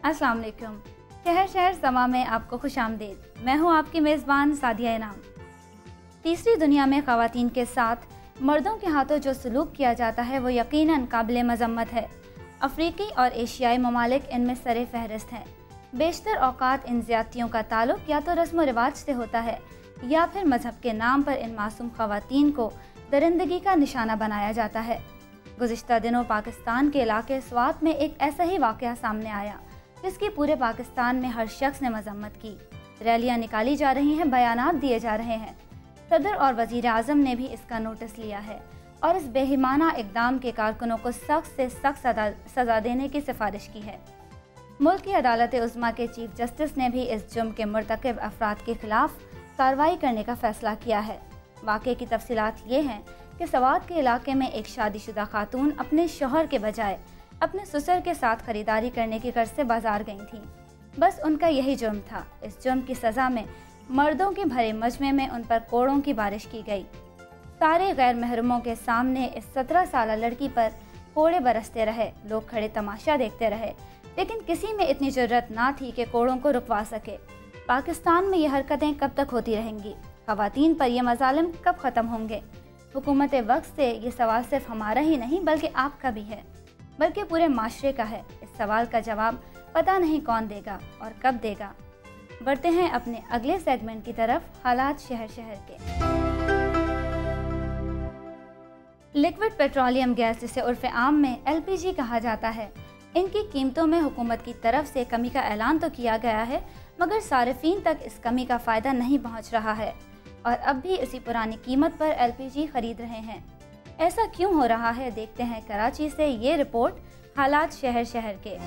अस्सलाम वालेकुम। शहर शहर समा में आपको खुशामदीद। मैं हूँ आपकी मेज़बान सादिया इनाम। तीसरी दुनिया में ख़वातीन के साथ मर्दों के हाथों जो सलूक किया जाता है वो यकीनन काबिल मज़म्मत है। अफ्रीकी और एशियाई ममालिक इनमें सरे फहरिस्त हैं। बेशतर औक़ात इन ज़्यादतियों का ताल्लुक़ या तो रस्म व रिवाज से होता है या फिर मज़हब के नाम पर इन मासूम ख़वातीन को दरिंदगी का निशाना बनाया जाता है। गुज़िश्ता दिनों पाकिस्तान के इलाके स्वात में एक ऐसा ही वाक़या सामने आया जिसकी पूरे पाकिस्तान में हर शख्स ने मजम्मत की। रैलियां निकाली जा रही हैं, बयानात दिए जा रहे हैं। सदर और वज़ीर आज़म ने भी इसका नोटिस लिया है और इस बेहिमाना इक़दाम के कारकुनों को सख्त से सख्त सज़ा देने की सिफारिश की है। मुल्क की अदालत उज़्मा के चीफ जस्टिस ने भी इस जुर्म के मुर्तकिब अफराद के खिलाफ कार्रवाई करने का फैसला किया है। वाक़े की तफसीलात ये हैं कि सवात के इलाके में एक शादीशुदा खातून अपने शौहर के बजाय अपने ससुर के साथ खरीदारी करने की गर्ज से बाजार गई थी। बस उनका यही जुर्म था। इस जुर्म की सज़ा में मर्दों के भरे मजमे में उन पर कोड़ों की बारिश की गई। सारे गैर महरमों के सामने इस 17 साल लड़की पर कोड़े बरसते रहे। लोग खड़े तमाशा देखते रहे, लेकिन किसी में इतनी जरूरत ना थी कि कोड़ों को रुकवा सके। पाकिस्तान में ये हरकतें कब तक होती रहेंगी? ख़वातीन पर यह मज़ालिम कब ख़त्म होंगे? हुकूमत वक्त से ये सवाल सिर्फ हमारा ही नहीं बल्कि आपका भी है, बल्कि पूरे माशरे का है। इस सवाल का जवाब पता नहीं कौन देगा और कब देगा। बढ़ते हैं अपने अगले सेगमेंट की तरफ, हालात शहर शहर के। लिक्विड पेट्रोलियम गैस, जिसे उर्फ़ आम में LPG कहा जाता है, इनकी कीमतों में हुकूमत की तरफ से कमी का ऐलान तो किया गया है, मगर सारिफीन तक इस कमी का फ़ायदा नहीं पहुँच रहा है और अब भी इसी पुरानी कीमत पर LPG खरीद रहे हैं। ऐसा क्यों हो रहा है? देखते हैं कराची से ये रिपोर्ट, हालात शहर शहर के।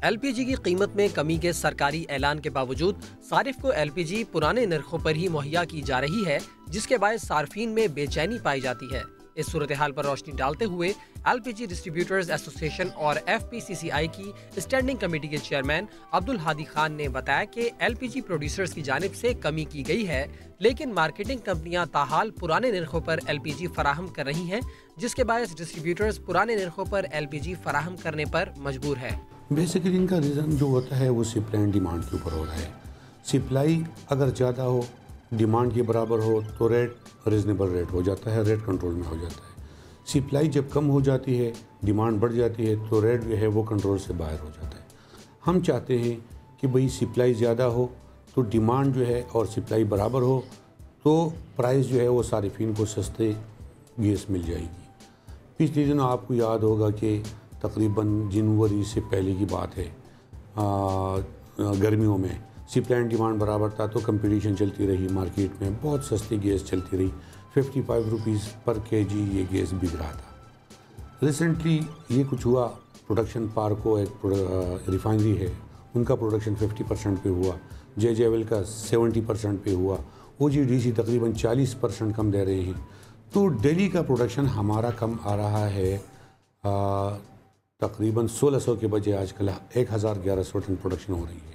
LPG की कीमत में कमी के सरकारी ऐलान के बावजूद सारिफ को LPG पुराने नरखों पर ही मुहैया की जा रही है, जिसके बायस सार्फिन में बेचैनी पाई जाती है। इस सूरत हाल पर रोशनी डालते हुए LPG डिस्ट्रीब्यूटर्स एसोसिएशन और FPCCI की स्टैंडिंग कमेटी के चेयरमैन अब्दुल हादी खान ने बताया कि LPG प्रोड्यूसर्स की जानिब से कमी की गई है, लेकिन मार्केटिंग कंपनियां ताहाल पुराने नरखों पर LPG फराहम कर रही हैं, जिसके बायस डिस्ट्रीब्यूटर्स पुराने नरखों पर LPG फराहम करने पर मजबूर है। बेसिकली इनका रीज़न जो होता है वो सप्लाई एंड डिमांड के ऊपर हो रहा है। सप्लाई अगर ज़्यादा हो, डिमांड के बराबर हो तो रेट रीज़नेबल रेट हो जाता है, रेट कंट्रोल में हो जाता है। सप्लाई जब कम हो जाती है, डिमांड बढ़ जाती है तो रेट जो है वो कंट्रोल से बाहर हो जाता है। हम चाहते हैं कि भाई सप्लाई ज़्यादा हो तो डिमांड जो है और सप्लाई बराबर हो तो प्राइस जो है वो सारिफिन को सस्ते गैस मिल जाएगी। पिछले दिनों आपको याद होगा कि तकरीबन जनवरी से पहले की बात है, गर्मियों में सप्लाई एंड डिमांड बराबर था तो कंपटीशन चलती रही मार्केट में, बहुत सस्ती गैस चलती रही। 55 रुपीज़ पर kg ये गैस बिक रहा था। रिसेंटली ये कुछ हुआ, प्रोडक्शन पार्को एक रिफाइनरी है, उनका प्रोडक्शन 50% पे हुआ, JJL का 70% पे हुआ, OGDC तकरीबन 40% कम दे रहे हैं। तो दिल्ली का प्रोडक्शन हमारा कम आ रहा है, तकरीबन 1600 के बजाय आजकल 1100 टन प्रोडक्शन हो रही है।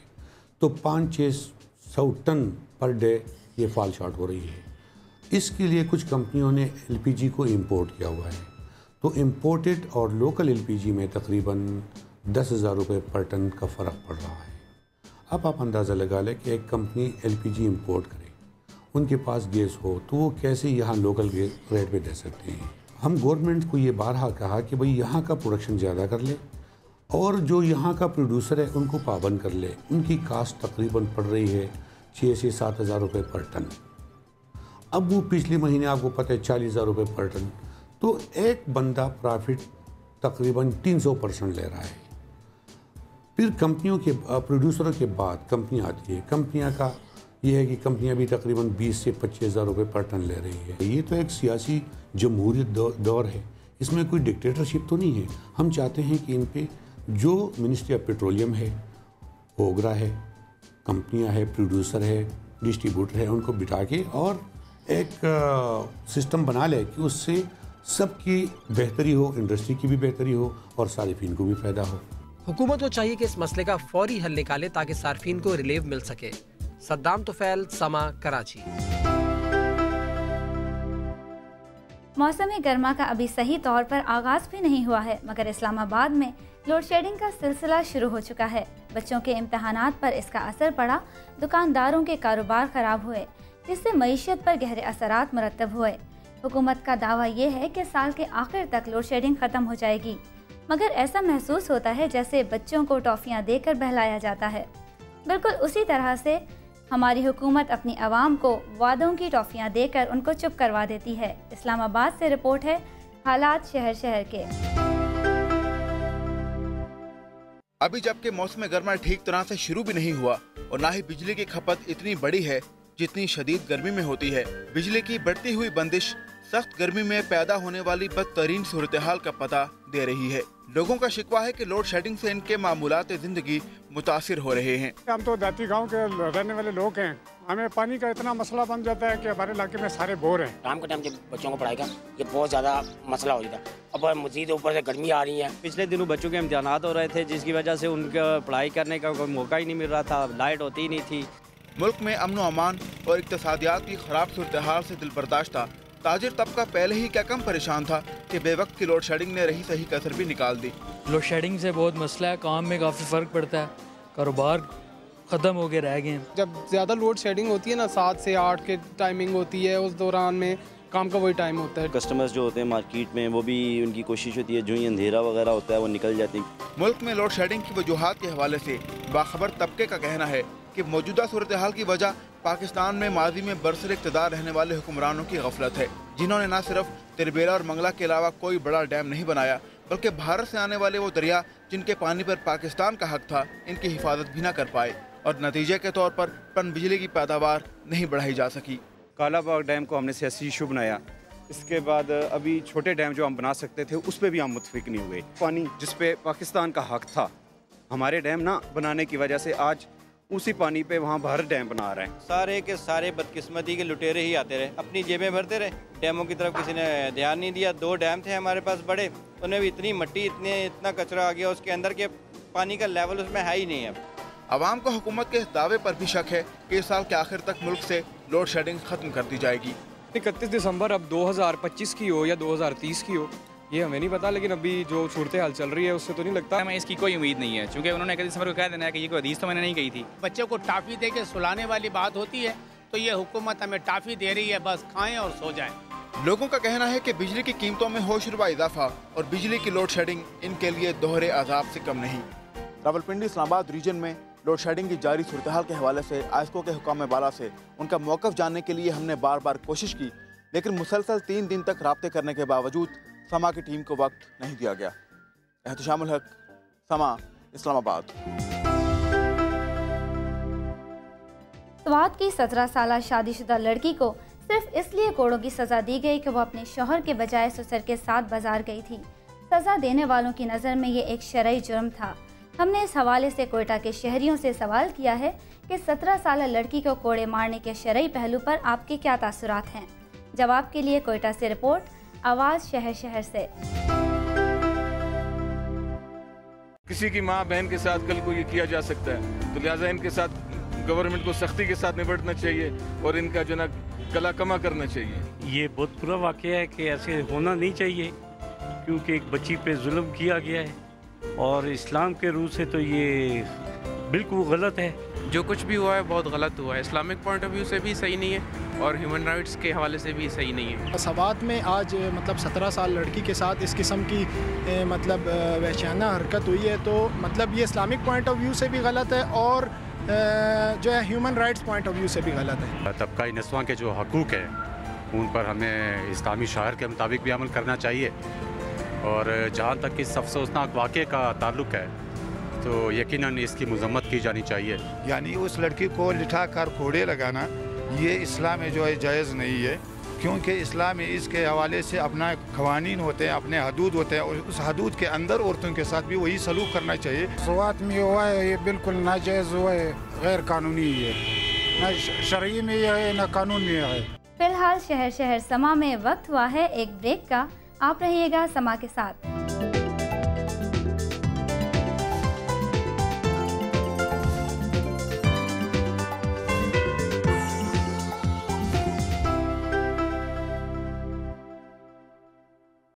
तो 500-600 टन पर डे ये फॉल शॉर्ट हो रही है। इसके लिए कुछ कंपनियों ने LPG को इंपोर्ट किया हुआ है। तो इंपोर्टेड और लोकल LPG में तकरीबन 10,000 रुपये पर टन का फ़र्क पड़ रहा है। अब आप अंदाज़ा लगा लें कि एक कंपनी LPG इंपोर्ट करे, उनके पास गैस हो तो वो कैसे यहाँ लोकल गैस रेट पे दे सकते हैं। हम गवर्नमेंट को ये बारहा कहा कि भाई यहाँ का प्रोडक्शन ज़्यादा कर ले और जो यहाँ का प्रोड्यूसर है उनको पाबंद कर ले। उनकी कास्ट तकरीबन पड़ रही है 6 से 7 हज़ार रुपये पर टन। अब वो पिछले महीने आपको पता है 40,000 रुपये पर टन, तो एक बंदा प्रॉफिट तकरीबन 300% ले रहा है। फिर कंपनियों के प्रोड्यूसरों के बाद कंपनी आती है। कंपनियाँ का ये है कि कंपनियाँ भी तकरीबन 20 से 25,000 रुपये पर टन ले रही है। ये तो एक सियासी जमहूरियत दौर है, इसमें कोई डिक्टेटरशिप तो नहीं है। हम चाहते हैं कि इन पे जो मिनिस्ट्री ऑफ पेट्रोलियम है, ओगरा है, कंपनियां है, प्रोड्यूसर है, डिस्ट्रीब्यूटर है, उनको बिठा के और एक सिस्टम बना ले कि उससे सबकी बेहतरी हो, इंडस्ट्री की भी बेहतरी हो और सारिफिन को भी फ़ायदा हो। हुकूमत को चाहिए कि इस मसले का फौरी हल निकाले ताकि सार्फिन को रिलीफ मिल सके। सद्दाम तुफैल, समा, कराची। मौसम गर्मा का अभी सही तौर पर आगाज भी नहीं हुआ है, मगर इस्लामाबाद में लोड शेडिंग का सिलसिला शुरू हो चुका है। बच्चों के इम्तहानात पर इसका असर पड़ा, दुकानदारों के कारोबार खराब हुए, जिससे मईशत पर गहरे असरात मुरतब हुए। हुकूमत का दावा ये है कि साल के आखिर तक लोड शेडिंग ख़त्म हो जाएगी, मगर ऐसा महसूस होता है जैसे बच्चों को टॉफ़ियाँ देकर बहलाया जाता है। बिल्कुल उसी तरह से हमारी हुकूमत अपनी आवाम को वादों की टॉफ़ियाँ देकर उनको चुप करवा देती है। इस्लामाबाद से रिपोर्ट है हालात शहर शहर के। अभी जबकि मौसम गर्मा ठीक तरह से शुरू भी नहीं हुआ और ना ही बिजली की खपत इतनी बड़ी है जितनी शदीद गर्मी में होती है। बिजली की बढ़ती हुई बंदिश सख्त गर्मी में पैदा होने वाली बदतरीन सूरत हाल का पता दे रही है। लोगों का शिकवा है कि लोड शेडिंग से इनके मामूलात जिंदगी मुतासिर हो रहे हैं। हम तो देहाती गांव के रहने वाले लोग हैं, हमें पानी का इतना मसला बन जाता है कि हमारे इलाके में सारे बोर हैं। शाम के टाइम जब बच्चों को पढ़ाई का ये बहुत ज़्यादा मसला हो जाता है। अब मजीद ऊपर से गर्मी आ रही है। पिछले दिनों बच्चों के इम्तिहानात हो रहे थे, जिसकी वजह से उनका पढ़ाई करने का कोई मौका ही नहीं मिल रहा था, लाइट होती ही नहीं थी। मुल्क में अमन अमान और इक्तसादियात की खराब सूरत हाल से दिल बर्दाश्त था। ताजिर तबका पहले ही क्या कम परेशान था कि बेवक्त की लोड शेडिंग ने रही सही कसर भी निकाल दी। लोड शेडिंग से बहुत मसला है, काम में काफ़ी फ़र्क पड़ता है, कारोबार ख़त्म हो के रह गए हैं। जब ज़्यादा लोड शेडिंग होती है ना, 7 से 8 के टाइमिंग होती है, उस दौरान में काम का वही टाइम होता है। कस्टमर्स जो होते हैं मार्केट में, वो भी उनकी कोशिश होती है जो ही अंधेरा वगैरह होता है वो निकल जाती है। मुल्क में लोड शेडिंग की वजूहात के हवाले से बाखबर तबके का कहना है कि मौजूदा सूरत हाल की वजह पाकिस्तान में माजी में बरसर इक़्तिदार रहने वाले हुक्मरानों की गफलत है, जिन्होंने न सिर्फ तिरबेला और मंगला के अलावा कोई बड़ा डैम नहीं बनाया, बल्कि भारत से आने वाले वो दरिया जिनके पानी पर पाकिस्तान का हक था, इनकी हिफाजत भी न कर पाए और नतीजे के तौर पर पन बिजली की पैदावार नहीं बढ़ाई जा सकी। कालाबाग डैम को हमने सियासी इशू बनाया, इसके बाद अभी छोटे डैम जो हम बना सकते थे उस पर भी हम मुतफिक नहीं हुए। पानी जिस पे पाकिस्तान का हक था, हमारे डैम ना बनाने की वजह से आज उसी पानी पे वहाँ भारत डैम बना रहे हैं। सारे के सारे बदकिस्मती के लुटेरे ही आते रहे, अपनी जेबें भरते रहे, डैमों की तरफ किसी ने ध्यान नहीं दिया। 2 डैम थे हमारे पास बड़े, उन्हें भी इतनी मट्टी इतना कचरा आ गया उसके अंदर के पानी का लेवल उसमें है ही नहीं है। आवाम को हुकूमत के इस दावे पर भी शक है कि इस साल के आखिर तक मुल्क से लोड शेडिंग खत्म कर दी जाएगी। 31 दिसंबर अब 2025 की हो या 2030 की हो ये हमें नहीं पता, लेकिन अभी जो सूरत हाल चल रही है उससे तो नहीं लगता। हमें इसकी कोई उम्मीद नहीं है, क्योंकि उन्होंने 31 दिसंबर को कह देना है कि ये कोई हदीस तो मैंने नहीं कही थी। बच्चे को टाफ़ी दे के सुलाने वाली बात होती है, तो ये हुकूमत हमें टाफ़ी दे रही है, बस खाएं और सो जाएं। लोगों का कहना है कि बिजली की कीमतों में होशरुबा इजाफा और बिजली की लोड शेडिंग इनके लिए दोहरे अजाब से कम नहीं। रावलपिंडी इस्लामाबाद रीजन में लोड शेडिंग की जारी सूरत हाल के हवाले से आइस्को के हुकाम बाला से उनका मौक़िफ़ जानने के लिए हमने बार बार कोशिश की, लेकिन मुसलसल 3 दिन तक राब्ते करने के बावजूद समा की टीम को वक्त नहीं दिया गया। एहतशामुल हक, समा, इस्लामाबाद। स्वात की 17 साल शादीशुदा लड़की को सिर्फ इसलिए कोड़ों की सज़ा दी गई कि वो अपने शौहर के बजाय ससुर के साथ बाजार गई थी। सज़ा देने वालों की नज़र में ये एक शरई जुर्म था। हमने इस हवाले से कोयटा के शहरियों से सवाल किया है कि 17 साल लड़की को कोड़े मारने के शरई पहलू पर आपके क्या तासुरात हैं। जवाब के लिए कोयटा से रिपोर्ट, आवाज़ शहर शहर से। किसी की माँ बहन के साथ कल को ये किया जा सकता है, तो लिहाजा इनके साथ गवर्नमेंट को सख्ती के साथ निपटना चाहिए और इनका जो ना गला कमा करना चाहिए। ये बहुत बुरा वाक़या है कि ऐसे होना नहीं चाहिए, क्योंकि एक बच्ची पे जुल्म किया गया है और इस्लाम के रूह से तो ये बिल्कुल गलत है। जो कुछ भी हुआ है बहुत गलत हुआ है, इस्लामिक पॉइंट ऑफ व्यू से भी सही नहीं है और ह्यूमन राइट्स के हवाले से भी सही नहीं है। सवात में आज मतलब 17 साल लड़की के साथ इस किस्म की मतलब वहशाना हरकत हुई है, तो मतलब ये इस्लामिक पॉइंट ऑफ व्यू से भी गलत है और जो है human rights point of view से भी गलत है। तबका नस्वां के जो हकूक़ हैं उन पर हमें इस्लामी शायर के मुताबिक भी अमल करना चाहिए और जहाँ तक इस अफसोसनाक वाक़े का ताल्लुक़ है तो यकीनन इसकी मज़म्मत की जानी चाहिए। यानी उस लड़की को लिठा कर कोड़े लगाना ये इस्लाम में जो है जायज़ नहीं है, क्योंकि इस्लाम में इसके हवाले से अपना कवानीन होते हैं, अपने हदूद होते हैं और उस हदूद के अंदर औरतों के साथ भी वही सलूक करना चाहिए। स्वात में हुआ है ये बिल्कुल नाजायज़ हुआ है, गैर कानूनी है, न शरई में है न कानून में है। फिलहाल शहर शहर समा में वक्त हुआ है एक ब्रेक का। आप रहिएगा समा के साथ।